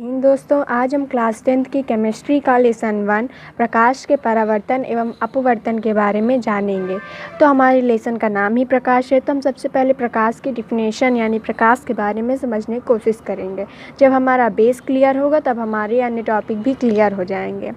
दोस्तों, आज हम क्लास 10th की केमिस्ट्री का लेसन 1 प्रकाश के परावर्तन एवं अपवर्तन के बारे में जानेंगे। तो हमारे लेसन का नाम ही प्रकाश है, तो हम सबसे पहले प्रकाश की डिफिनेशन यानी प्रकाश के बारे में समझने की कोशिश करेंगे। जब हमारा बेस क्लियर होगा तब हमारे अन्य टॉपिक भी क्लियर हो जाएंगे।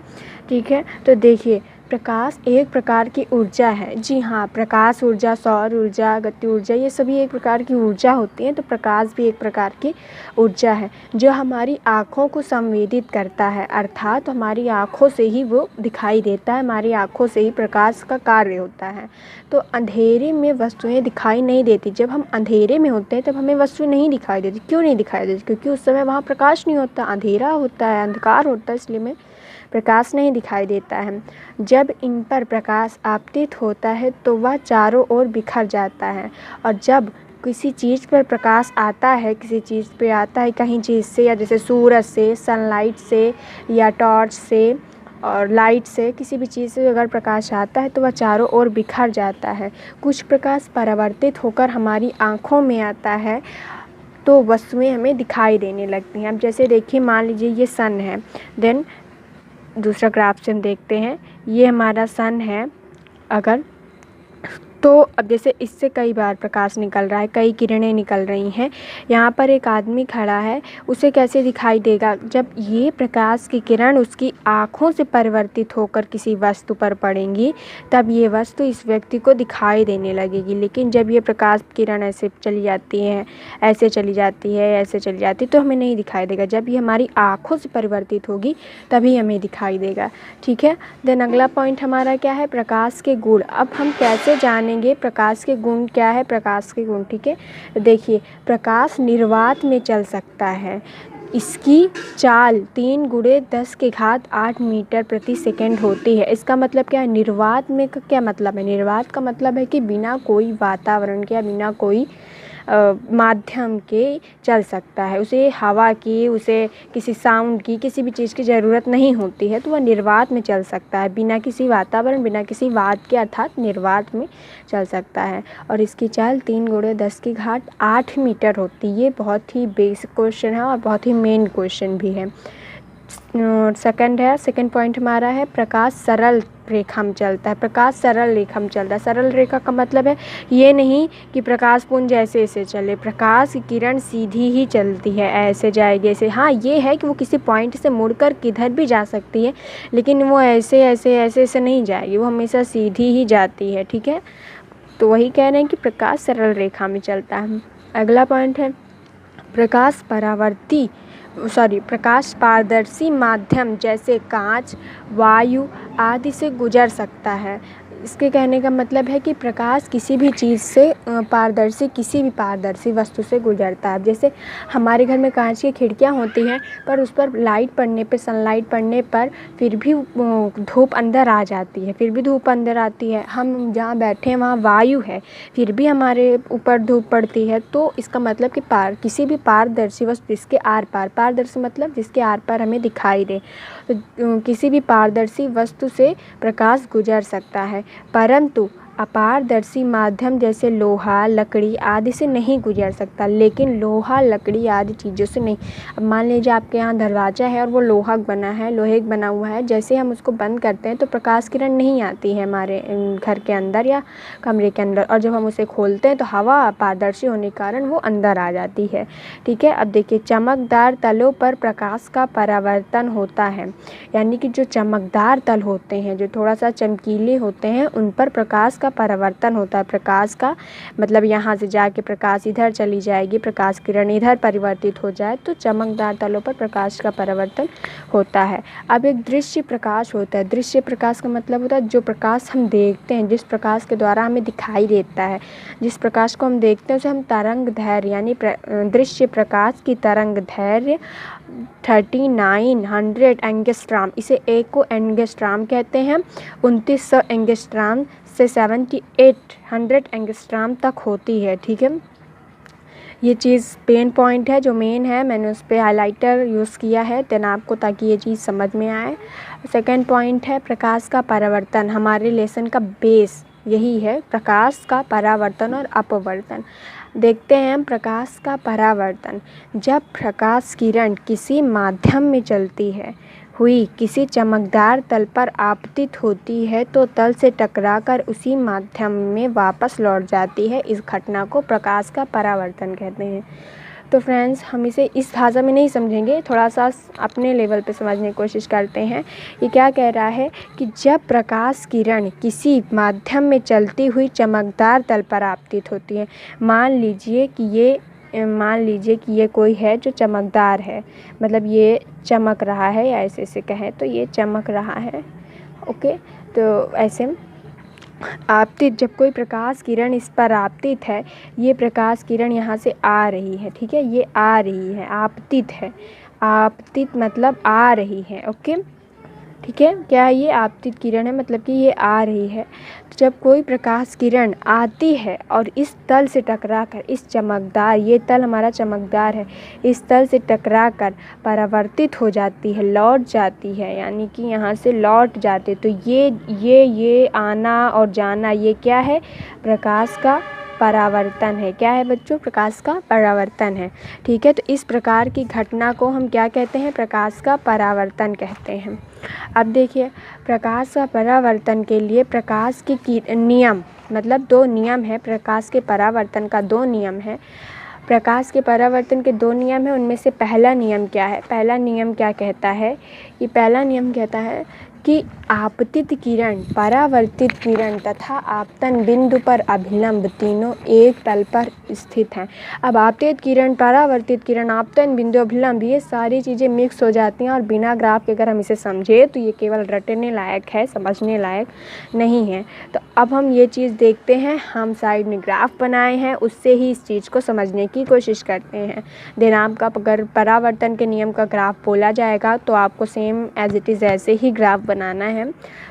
ठीक है, तो देखिए, प्रकाश एक प्रकार की ऊर्जा है। जी हाँ, प्रकाश ऊर्जा, सौर ऊर्जा, गति ऊर्जा, ये सभी एक प्रकार की ऊर्जा होती हैं। तो प्रकाश भी एक प्रकार की ऊर्जा है जो हमारी आँखों को संवेदित करता है, अर्थात हमारी आँखों से ही वो दिखाई देता है, हमारी आँखों से ही प्रकाश का कार्य होता है। तो अंधेरे में वस्तुएं दिखाई नहीं देती। जब हम अंधेरे में होते हैं तब हमें वस्तु नहीं दिखाई देती। क्यों नहीं दिखाई देती? क्योंकि उस समय वहाँ प्रकाश नहीं होता, अंधेरा होता है, अंधकार होता है, इसलिए हमें प्रकाश नहीं दिखाई देता है। जब इन पर प्रकाश आपतित होता है तो वह चारों ओर बिखर जाता है, और जब किसी चीज़ पर प्रकाश आता है, किसी चीज़ पे आता है कहीं चीज़ से, या जैसे सूरज से, सनलाइट से, या टॉर्च से और लाइट से, किसी भी चीज़ से अगर प्रकाश आता है तो वह चारों ओर बिखर जाता है। कुछ प्रकाश परावर्तित होकर हमारी आँखों में आता है तो वस्तुएं हमें दिखाई देने लगती हैं। अब जैसे देखिए, मान लीजिए ये सन है, देन दूसरा ग्राफ से हम देखते हैं, ये हमारा सन है। अगर तो अब जैसे इससे कई बार प्रकाश निकल रहा है, कई किरणें निकल रही हैं। यहाँ पर एक आदमी खड़ा है, उसे कैसे दिखाई देगा? जब ये प्रकाश की किरण उसकी आँखों से परिवर्तित होकर किसी वस्तु पर पड़ेंगी तब ये वस्तु इस व्यक्ति को दिखाई देने लगेगी। लेकिन जब ये प्रकाश किरण ऐसे चली जाती है, ऐसे चली जाती है, ऐसे चली जाती है, तो हमें नहीं दिखाई देगा। जब ये हमारी आँखों से परिवर्तित होगी तभी हमें दिखाई देगा। ठीक है, देन अगला पॉइंट हमारा क्या है? प्रकाश के गुण। अब हम कैसे जानेंगे प्रकाश के गुण क्या है? प्रकाश के गुण, ठीक है, देखिए, प्रकाश निर्वात में चल सकता है। इसकी चाल 3 × 10⁸ मीटर प्रति सेकंड होती है। इसका मतलब क्या है? निर्वात में का क्या मतलब है? निर्वात का मतलब है कि बिना कोई वातावरण के या बिना कोई माध्यम के चल सकता है। उसे हवा की, उसे किसी साउंड की, किसी भी चीज़ की ज़रूरत नहीं होती है, तो वह निर्वात में चल सकता है, बिना किसी वातावरण, बिना किसी वात के, अर्थात निर्वात में चल सकता है। और इसकी चाल 3 × 10⁸ मीटर होती है। ये बहुत ही बेसिक क्वेश्चन है और बहुत ही मेन क्वेश्चन भी है। सेकंड पॉइंट हमारा है, प्रकाश सरल रेखा में चलता है। प्रकाश सरल रेखा में चलता है। सरल रेखा का मतलब है ये नहीं कि प्रकाश पुंज ऐसे ऐसे चले, प्रकाश की किरण सीधी ही चलती है, ऐसे जाएगी ऐसे। हाँ, ये है कि वो किसी पॉइंट से मुड़कर किधर भी जा सकती है, लेकिन वो ऐसे ऐसे ऐसे ऐसे नहीं जाएगी, वो हमेशा सीधी ही जाती है। ठीक है, तो वही कह रहे हैं कि प्रकाश सरल रेखा में चलता है। अगला पॉइंट है, प्रकाश पारदर्शी माध्यम जैसे कांच, वायु आदि से गुजर सकता है। इसके कहने का मतलब है कि प्रकाश किसी भी चीज़ से किसी भी पारदर्शी वस्तु से गुजरता है। जैसे हमारे घर में कांच की खिड़कियाँ होती हैं, पर उस पर लाइट पड़ने पे, सनलाइट पड़ने पर फिर भी धूप अंदर आ जाती है, फिर भी धूप अंदर आती है। हम जहाँ बैठे हैं वहाँ वायु है, फिर भी हमारे ऊपर धूप पड़ती है। तो इसका मतलब कि किसी भी पारदर्शी वस्तु जिसके आर पार, पारदर्शी मतलब जिसके आर पार हमें दिखाई दे, तो किसी भी पारदर्शी वस्तु से प्रकाश गुजर सकता है, परंतु अपारदर्शी माध्यम जैसे लोहा, लकड़ी आदि से नहीं गुजर सकता। लेकिन लोहा, लकड़ी आदि चीज़ों से नहीं। अब मान लीजिए आपके यहाँ दरवाज़ा है और वो लोहे का बना हुआ है। जैसे हम उसको बंद करते हैं तो प्रकाश किरण नहीं आती है हमारे घर के अंदर या कमरे के अंदर, और जब हम उसे खोलते हैं तो हवा पारदर्शी होने के कारण वो अंदर आ जाती है। ठीक है, अब देखिए, चमकदार तलों पर प्रकाश का परावर्तन होता है। यानी कि जो चमकदार तल होते हैं, जो थोड़ा सा चमकीले होते हैं, उन पर प्रकाश का परावर्तन होता है। प्रकाश का मतलब यहाँ से जाके प्रकाश इधर चली जाएगी, प्रकाश किरण इधर परिवर्तित हो जाए, तो चमकदार तलों पर प्रकाश का परावर्तन होता है। अब एक दृश्य प्रकाश होता है। दृश्य प्रकाश का मतलब होता है जो प्रकाश हम देखते हैं, जिस प्रकाश के द्वारा हमें दिखाई देता है, जिस प्रकाश को हम देखते हैं उसे हम तरंग दैर्घ्य यानी दृश्य प्रकाश की तरंग दैर्घ्य 3900 एंगस्ट्राम, इसे एको एंगस्ट्राम कहते हैं। 2900 एंगस्ट्राम से 7800 एंगस्ट्राम तक होती है। ठीक है, ये चीज़ पेन पॉइंट है जो मेन है, मैंने उस पर हाइलाइटर यूज़ किया है देन आपको, ताकि ये चीज़ समझ में आए। सेकंड पॉइंट है प्रकाश का परावर्तन। हमारे लेसन का बेस यही है, प्रकाश का परावर्तन और अपवर्तन। देखते हैं हम प्रकाश का परावर्तन। जब प्रकाश किरण किसी माध्यम में चलती है हुई किसी चमकदार तल पर आपतित होती है तो तल से टकराकर उसी माध्यम में वापस लौट जाती है। इस घटना को प्रकाश का परावर्तन कहते हैं। तो फ्रेंड्स, हम इसे इस भाषा में नहीं समझेंगे, थोड़ा सा अपने लेवल पे समझने की कोशिश करते हैं। ये क्या कह रहा है कि जब प्रकाश किरण किसी माध्यम में चलती हुई चमकदार तल पर आपतित होती है, मान लीजिए कि ये कोई है जो चमकदार है, मतलब ये चमक रहा है, या ऐसे कहें तो ये चमक रहा है। ओके, तो ऐसे आपतित, जब कोई प्रकाश किरण इस पर आपतित है, ये प्रकाश किरण यहाँ से आ रही है, ठीक है, ये आ रही है, आपतित है, आपतित मतलब आ रही है। ओके, ठीक है, क्या ये आपतित किरण है, मतलब कि ये आ रही है। तो जब कोई प्रकाश किरण आती है और इस तल से टकराकर इस चमकदार, ये तल हमारा चमकदार है, इस तल से टकराकर परावर्तित हो जाती है, लौट जाती है, यानी कि यहाँ से लौट जाते, तो ये आना और जाना, ये क्या है, प्रकाश का परावर्तन है। क्या है बच्चों, प्रकाश का परावर्तन है। ठीक है, तो इस प्रकार की घटना को हम क्या कहते हैं, प्रकाश का परावर्तन कहते हैं। अब देखिए, प्रकाश का परावर्तन के लिए प्रकाश की नियम, मतलब 2 नियम है, प्रकाश के परावर्तन का 2 नियम है। प्रकाश के परावर्तन के 2 नियम हैं, उनमें से पहला नियम क्या है, पहला नियम क्या कहता है, ये पहला नियम कहता है कि आपतित किरण, परावर्तित किरण तथा आपतन बिंदु पर अभिलंब तीनों एक तल पर स्थित हैं। अब आपतित किरण, परावर्तित किरण, आपतन बिंदु, अभिलंब, ये सारी चीज़ें मिक्स हो जाती हैं और बिना ग्राफ के अगर हम इसे समझे तो ये केवल रटने लायक है, समझने लायक नहीं है। तो अब हम ये चीज़ देखते हैं, हम साइड में ग्राफ बनाए हैं, उससे ही इस चीज़ को समझने की कोशिश करते हैं। देन आपका अगर परावर्तन के नियम का ग्राफ बोला जाएगा तो आपको सेम एज इट इज़ ऐसे ही ग्राफ बनाना है।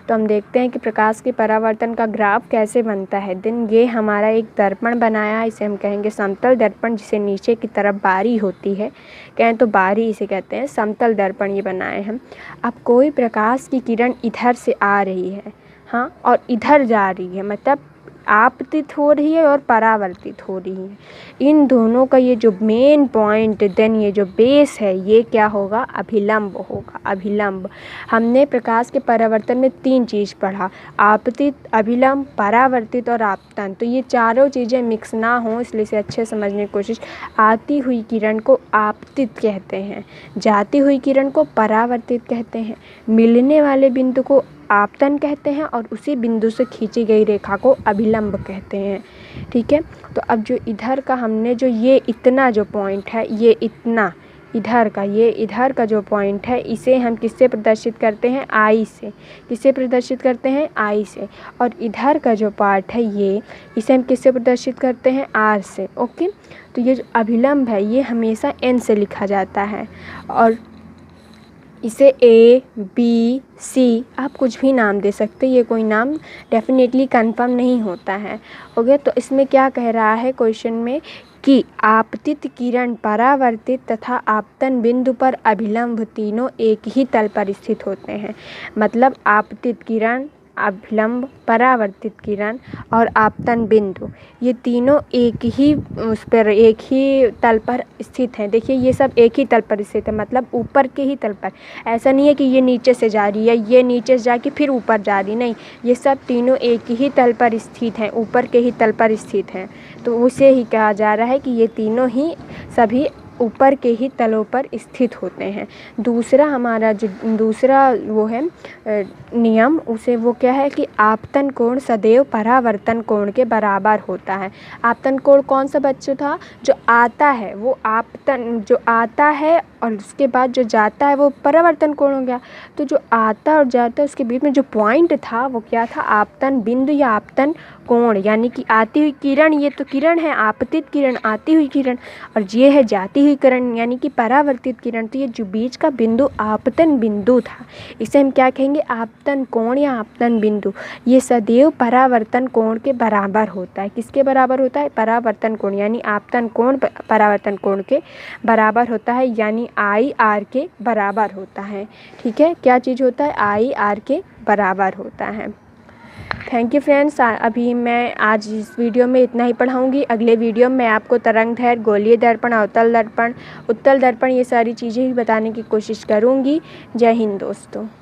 तो हम देखते हैं कि प्रकाश के परावर्तन का ग्राफ कैसे बनता है। देन ये हमारा एक दर्पण बनाया, इसे हम कहेंगे समतल दर्पण, जिसे नीचे की तरफ बारी होती है, कहें तो बारी इसे कहते हैं, समतल दर्पण ये बनाए हैं। अब कोई प्रकाश की किरण इधर से आ रही है, हाँ, और इधर जा रही है, मतलब आपतित हो रही है और परावर्तित हो रही है। इन दोनों का ये जो मेन पॉइंट, देन ये जो बेस है, ये क्या होगा, अभिलंब होगा। अभिलंब, हमने प्रकाश के परावर्तन में 3 चीज़ पढ़ा, आपतित, अभिलंब, परावर्तित और आपतन। तो ये चारों चीज़ें मिक्स ना हो, इसलिए इसे अच्छे समझने की कोशिश। आती हुई किरण को आपतित कहते हैं, जाती हुई किरण को परावर्तित कहते हैं, मिलने वाले बिंदु को आपतन कहते हैं और उसी बिंदु से खींची गई रेखा को अभिलंब कहते हैं। ठीक है, तो अब जो इधर का हमने जो ये इतना जो पॉइंट है, ये इतना इधर का, ये इधर का जो पॉइंट है, इसे हम किससे प्रदर्शित करते हैं, आई से। किससे प्रदर्शित करते हैं, आई से। और इधर का जो पार्ट है ये, इसे हम किससे प्रदर्शित करते हैं, आर से। ओके, तो ये जो अभिलंब है ये हमेशा एन से लिखा जाता है और इसे ए, बी, सी आप कुछ भी नाम दे सकते हैं, ये कोई नाम डेफिनेटली कंफर्म नहीं होता है। ओके, तो इसमें क्या कह रहा है क्वेश्चन में कि आपतित किरण, परावर्तित तथा आपतन बिंदु पर अभिलंब तीनों एक ही तल पर स्थित होते हैं। मतलब आपतित किरण, अभिलंब, परावर्तित किरण और आपतन बिंदु, ये तीनों एक ही उस पर, एक ही तल पर स्थित हैं। देखिए ये सब एक ही तल पर स्थित है, मतलब ऊपर के ही तल पर। ऐसा नहीं है कि ये नीचे से जा रही है, ये नीचे से जाके फिर ऊपर जा रही, नहीं, ये सब तीनों एक ही तल पर स्थित हैं, ऊपर के ही तल पर स्थित हैं। तो उसे ही कहा जा रहा है कि ये तीनों ही सभी ऊपर के ही तलों पर स्थित होते हैं। दूसरा हमारा जो दूसरा वो है नियम, उसे वो क्या है कि आपतन कोण सदैव परावर्तन कोण के बराबर होता है। आपतन कोण कौन सा बच्चों था, जो आता है वो आपतन, जो आता है और उसके बाद जो जाता है वो परावर्तन कोण हो गया। तो जो आता और जाता उसके बीच में जो पॉइंट था वो क्या था, आपतन बिंदु या आपतन कोण। यानी कि आती हुई किरण, ये तो किरण है, आपतित किरण, आती हुई किरण, और ये है जाती हुई किरण यानी कि परावर्तित किरण। तो ये जो बीच का बिंदु आपतन बिंदु था, इसे हम क्या कहेंगे, आपतन कोण या आपतन बिंदु। ये सदैव परावर्तन कोण के बराबर होता है। किसके बराबर होता है, परावर्तन कोण, यानी आपतन कोण परावर्तन कोण के बराबर होता है, यानी आई आर के बराबर होता है। ठीक है, क्या चीज़ होता है, आई आर के बराबर होता है। Thank you friends. अभी मैं आज इस वीडियो में इतना ही पढ़ाऊँगी। अगले वीडियो में आपको तरंग दैर्घ्य, गोलीय दर्पण, अवतल दर्पण, उत्तल दर्पण ये सारी चीज़ें ही बताने की कोशिश करूँगी। जय हिंद दोस्तों।